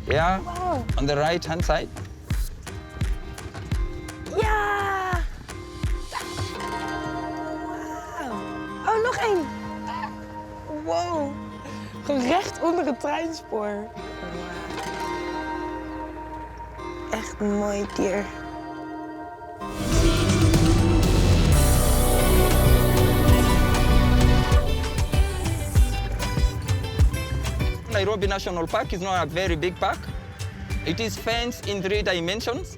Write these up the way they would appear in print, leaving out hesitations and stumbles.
Yeah, Wow. on the right-hand side. Ja! Wauw. Oh, nog één. Wow. Gewoon recht onder het treinspoor. Wauw. Echt een mooi dier. Nairobi National Park is not a very big park. It is fenced in 3 dimensions,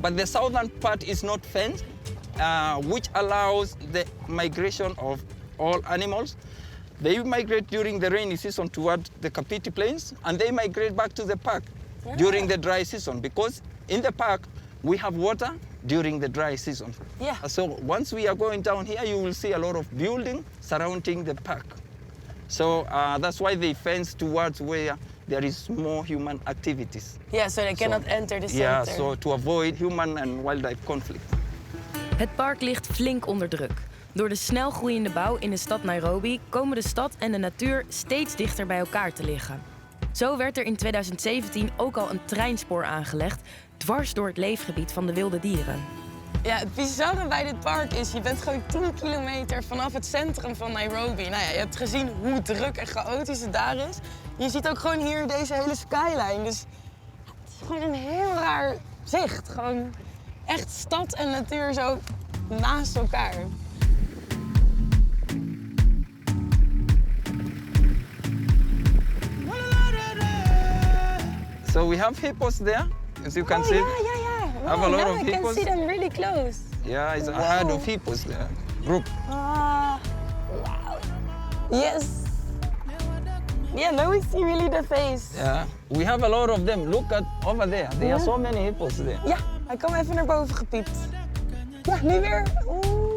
but the southern part is not fenced, which allows the migration of all animals. They migrate during the rainy season toward the Kapiti Plains, and they migrate back to the park during the dry season, because in the park we have water during the dry season. Yeah. So once we are going down here, you will see a lot of building surrounding the park. So that's why they fence towards where there is more human activities. Yeah, so they cannot enter the center. Yeah, so to avoid human and wildlife conflict. Het park ligt flink onder druk. Door de snel groeiende bouw in de stad Nairobi komen de stad en de natuur steeds dichter bij elkaar te liggen. Zo werd er in 2017 ook al een treinspoor aangelegd, dwars door het leefgebied van de wilde dieren. Ja, het bizarre bij dit park is, je bent gewoon 10 kilometer vanaf het centrum van Nairobi. Nou ja, je hebt gezien hoe druk en chaotisch het daar is. Je ziet ook gewoon hier deze hele skyline. Dus het is gewoon een heel raar zicht. Gewoon echt stad en natuur zo naast elkaar. So we have hippos there, as you can see. Ja, ja, ja. Wow, Have a lot now of I can hippos. see them really close. Yeah, it's a herd of hippos there. Group. Ah, wow. Yes. Yeah, now we see really the face. Yeah, we have a lot of them. Look at over there. There are so many hippos there. Ja, hij kwam even naar boven gepiept. Ja, nu weer. Oeh.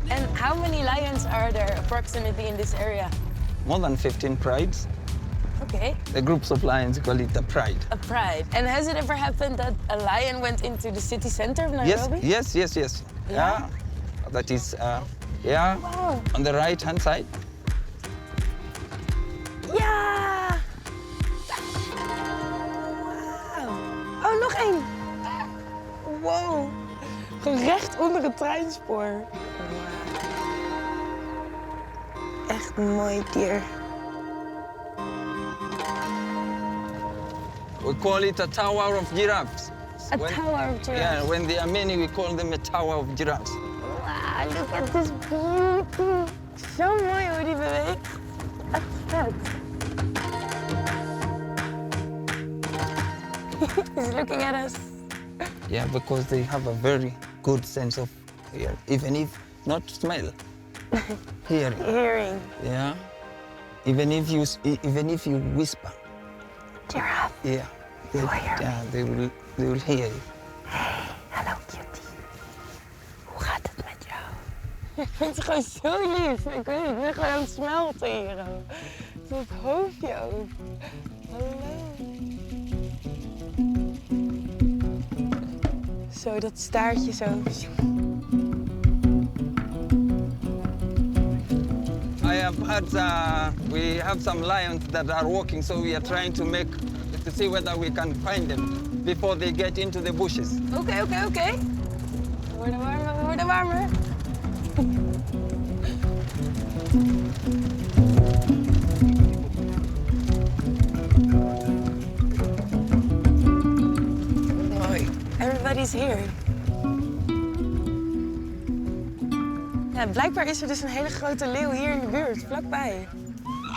And how many lions are there approximately in this area? More than 15 prides. Okay. The groups of lions call it a pride. A pride. And has it ever happened that a lion went into the city center of Nairobi? Yes. Yeah? Yeah. That is, yeah, Wow. on the right-hand side. Ja! Wauw. Oh, nog één. Wow. Gewoon recht onder het treinspoor. Wow. Echt een mooi dier. We call it a tower of giraffes. A tower of giraffes. Yeah, when they are many, we call them a tower of giraffes. Wow, look at this beauty. Zo mooi hoe die beweegt. Echt vet. He's looking at us. Yeah, because they have a very good sense of hearing, even if not smell, hearing. Hearing. Yeah, even if you whisper. Giraffe. Yeah, they will hear you. Hallo cutie. Hoe gaat het met jou? Ik vind het gewoon zo lief. Ik weet niet, ik ben gewoon aan het smelten hier. Doe het hoofdje ook. Hallo. Zo, dat staartje zo. I have heard we have some lions that are walking, so we are trying to see whether we can find them before they get into the bushes. Oké. We worden warmer. Mooi. Everybody's here. Ja, blijkbaar is er dus een hele grote leeuw hier in de buurt, vlakbij.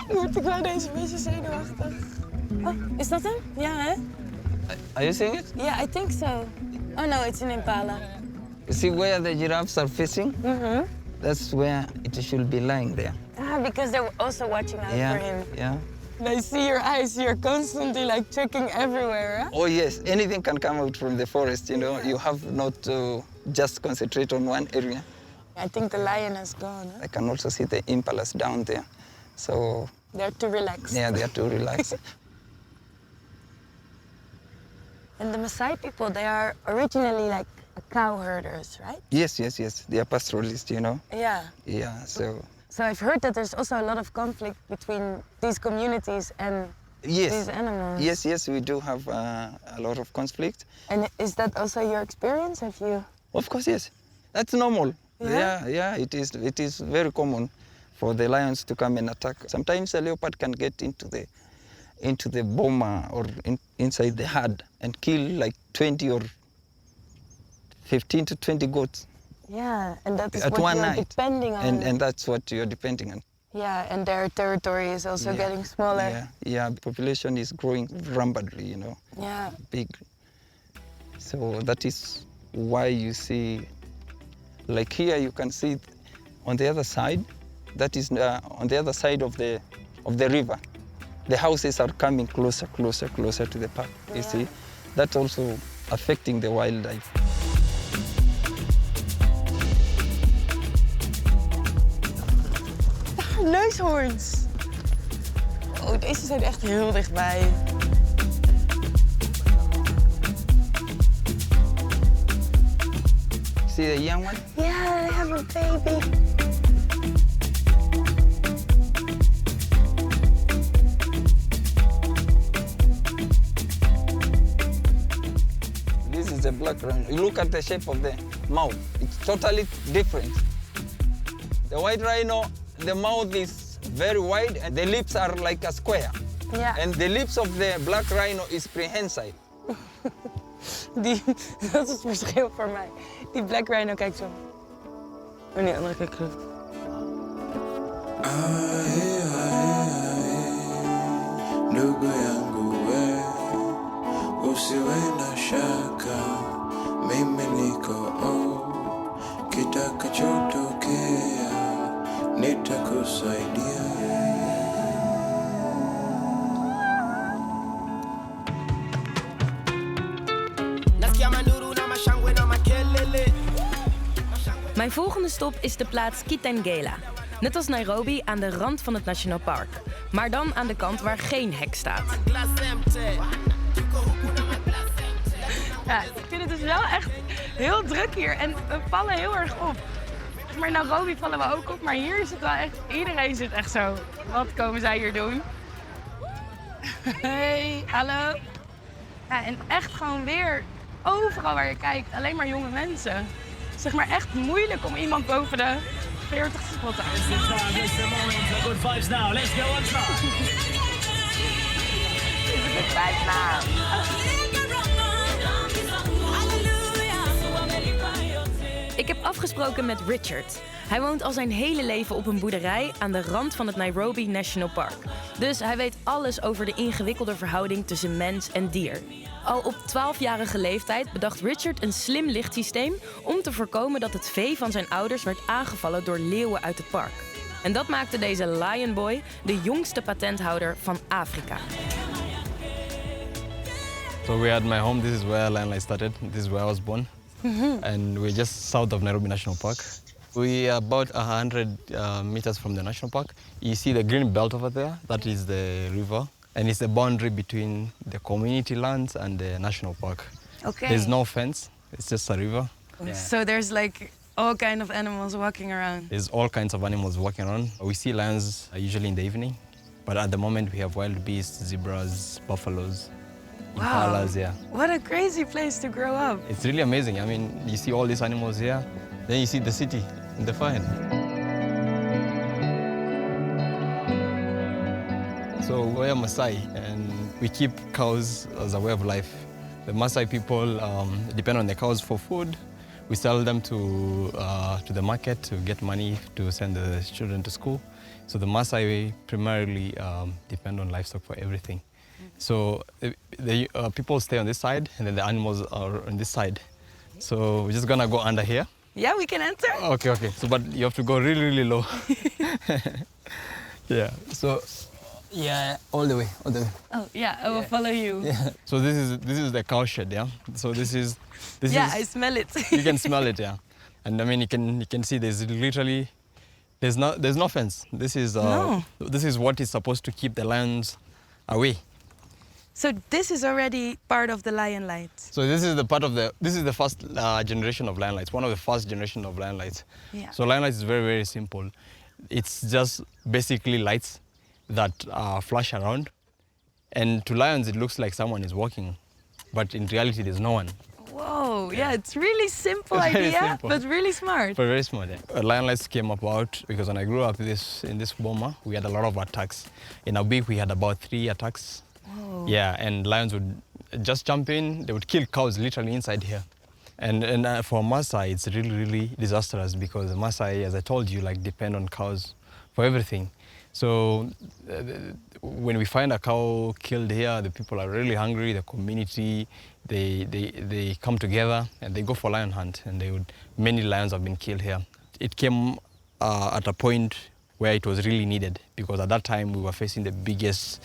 Word ik wel deze beetje zenuwachtig. Oh, is dat hem? Ja, hè? Are you seeing it? Yeah, I think so. Oh no, it's an impala. You see where the giraffes are facing? Mm-hmm. That's where it should be lying there. Ah, because they're also watching out for him. Yeah. They see your eyes. You're constantly like checking everywhere. Huh? Oh yes, anything can come out from the forest. You know, you have not to just concentrate on one area. I think the lion has gone. Huh? I can also see the impalas down there. So They're too relaxed. yeah, they are too relaxed. And the Masai people, they are originally like cow herders, right? Yes. They are pastoralists, you know. Yeah. Yeah, so... So I've heard that there's also a lot of conflict between these communities and these animals. Yes, we do have a lot of conflict. And is that also your experience? Have you? Of course, yes. That's normal. Yeah? Yeah, it is very common for the lions to come and attack. Sometimes a leopard can get into the boma or inside the herd and kill like 20 or 15 to 20 goats. Yeah, and that is at what one you're night. depending on. And that's what you're depending on. Yeah, and their territory is also getting smaller. Yeah, the population is growing rampantly, you know. Yeah. Big. So that is why you see, like here you can see on the other side, that is on the other side of the river. The houses are coming closer to the park, you see. That's also affecting the wildlife. Neushoorns. Oh, deze zijn echt heel dichtbij. See the young one? Yeah, they have a baby. This is a black rhino. You look at the shape of the mouth. It's totally different. The white rhino, the mouth is very wide and the lips are like a square. Ja. And the lips of the black rhino is prehensile. Dat is het verschil voor mij. Die black rhino kijkt zo. Oh nee, andere kijkt zo. Ndugu yangu we, usiwe na shaka, mimi niko kitakachotokea, nitakusaidia. Mijn volgende stop is de plaats Kitengela. Net als Nairobi aan de rand van het Nationaal Park. Maar dan aan de kant waar geen hek staat. Ja, ik vind het dus wel echt heel druk hier en we vallen heel erg op. Maar in Nairobi vallen we ook op, maar hier is het wel echt... Iedereen zit echt zo. Wat komen zij hier doen? Hey, hallo. Ja, en echt gewoon weer overal waar je kijkt, alleen maar jonge mensen. Zeg maar echt moeilijk om iemand boven de 40 te spotten. Good vibes now. Let's go on top. Good vibes now. Ik heb afgesproken met Richard. Hij woont al zijn hele leven op een boerderij aan de rand van het Nairobi National Park. Dus hij weet alles over de ingewikkelde verhouding tussen mens en dier. Al op 12-jarige leeftijd bedacht Richard een slim lichtsysteem om te voorkomen dat het vee van zijn ouders werd aangevallen door leeuwen uit het park. En dat maakte deze Lion Boy de jongste patenthouder van Afrika. So we're at my home. This is where Lion Life started. This is where I was born. And we're just south of Nairobi National Park. We are about 100 meters from the national park. You see the green belt over there? That is the river. And it's the boundary between the community lands and the national park. Okay. There's no fence. It's just a river. Yeah. So there's like all kind of animals walking around. There's all kinds of animals walking around. We see lions usually in the evening. But at the moment we have wild beasts, zebras, buffaloes. Impalas, yeah. What a crazy place to grow up. It's really amazing. I mean, you see all these animals here, then you see the city in the far end. So we're Masai, and we keep cows as a way of life. The Masai people depend on the cows for food. We sell them to the market to get money to send the children to school. So the Masai primarily depend on livestock for everything. So the people stay on this side, and then the animals are on this side. So we're just gonna go under here. Yeah, we can enter. Okay. So, but you have to go really, really low. Yeah. So, yeah, all the way. Oh yeah, I will follow you. Yeah. So this is the cow shed, yeah. So this is. I smell it. You can smell it, yeah. And I mean, you can see there's no fence. This is what is supposed to keep the lions away. So this is already part of the lion light. So this is the first generation of lion lights, one of the first generation of lion lights. Yeah. So lion lights is very, very simple. It's just basically lights that flash around. And to lions, it looks like someone is walking, but in reality, there's no one. Whoa, yeah, it's really simple It's very idea, simple. but really smart. But very smart. Yeah. Lion lights came about because when I grew up in this boma, we had a lot of attacks. In a week, we had about 3 attacks. Whoa. Yeah, and lions would just jump in. They would kill cows literally inside here. And for Masai, it's really, really disastrous because Masai, as I told you, like depend on cows for everything. So when we find a cow killed here, the people are really hungry. The community, they come together and they go for lion hunt. And many lions have been killed here. It came at a point where it was really needed because at that time we were facing the biggest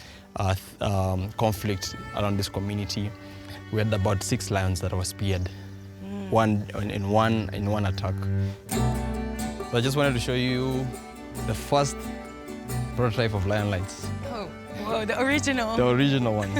conflict around this community. We had about 6 lions that were speared, one in one attack. So I just wanted to show you the first prototype of lion lights. Oh, whoa, the original. The original one.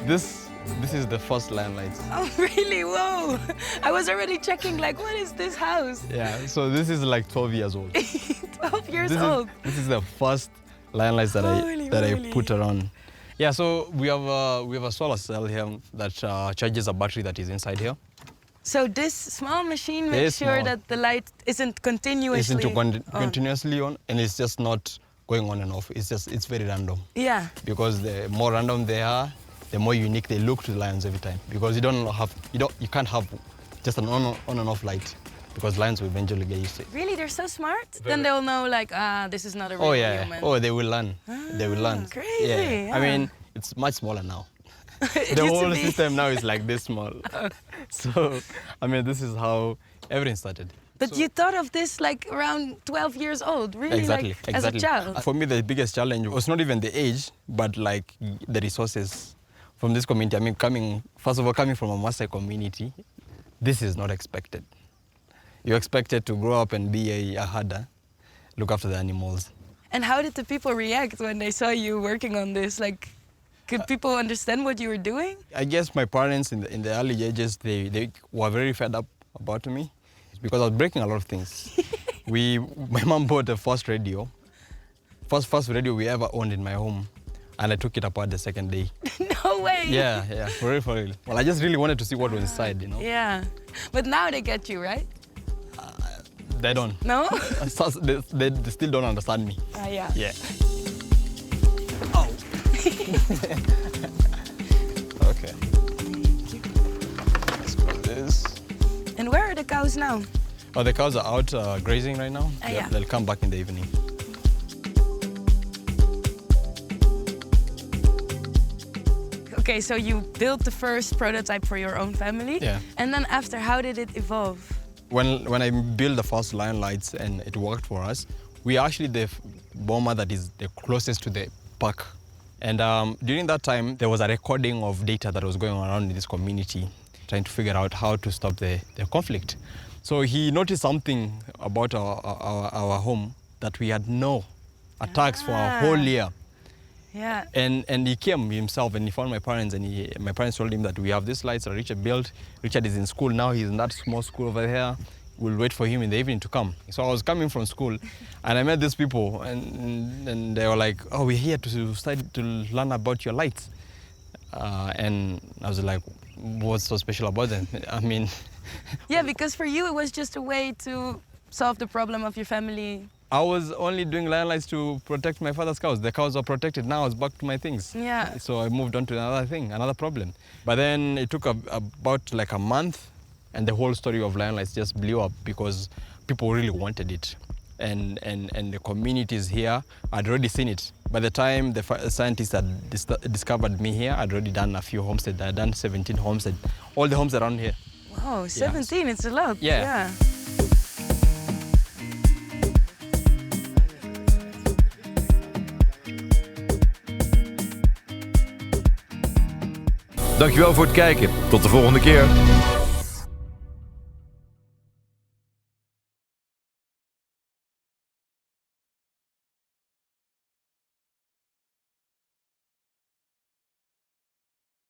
This is the first lion lights. Oh, really? Whoa! I was already checking, like, what is this house? Yeah, so this is like 12 years old. 12 years old. This is the first lion lights that I put around. Yeah, so we have a solar cell here that charges a battery that is inside here. So this small machine makes sure that the light isn't continuously continuously on, and it's just not going on and off. It's very random. Yeah. Because the more random they are, the more unique they look to the lions every time. Because you can't have just an on and off light. Because lions will eventually get used to it. Really, they're so smart. Then they'll know, like, this is not a real human. Oh, they will learn. They will learn. Crazy. Yeah. I mean, it's much smaller now. The whole system now is like this small. So, I mean, this is how everything started. But you thought of this like around 12 years old, really? Exactly. As a child? For me, the biggest challenge was not even the age, but like the resources from this community. I mean, coming from a Masai community, this is not expected. You're expected to grow up and be a herder, look after the animals. And how did the people react when they saw you working on this? Like, could people understand what you were doing? I guess my parents in the early ages, they were very fed up about me because I was breaking a lot of things. My mom bought the first radio we ever owned in my home, and I took it apart the second day. No way! Yeah, for real. Well, I just really wanted to see what was inside, you know? Yeah, but now they get you, right? They don't. No? They still don't understand me. Yeah. Yeah. Oh. Okay. Let's put this. And where are the cows now? Oh, the cows are out grazing right now. Yeah. They'll come back in the evening. Okay, so you built the first prototype for your own family. Yeah. And then after, how did it evolve? When I built the first lion lights and it worked for us, we are actually the boma that is the closest to the park. And during that time, there was a recording of data that was going around in this community, trying to figure out how to stop the conflict. So he noticed something about our home, that we had no attacks for a whole year. Yeah. And he came himself and he found my parents, and my parents told him that we have these lights that Richard built. Richard is in school now, he's in that small school over there. We'll wait for him in the evening to come. So I was coming from school and I met these people and they were like, oh, we're here to study, to learn about your lights. And I was like, what's so special about them? I mean... Yeah, because for you it was just a way to solve the problem of your family. I was only doing lion lights to protect my father's cows. The cows are protected. Now I was back to my things. Yeah. So I moved on to another problem. But then it took about like a month, and the whole story of lion lights just blew up because people really wanted it. And the communities here had already seen it. By the time the scientists had discovered me here, I'd already done a few homesteads. I'd done 17 homesteads, all the homes around here. Wow, 17, it's a lot. Yeah. Dankjewel voor het kijken. Tot de volgende keer.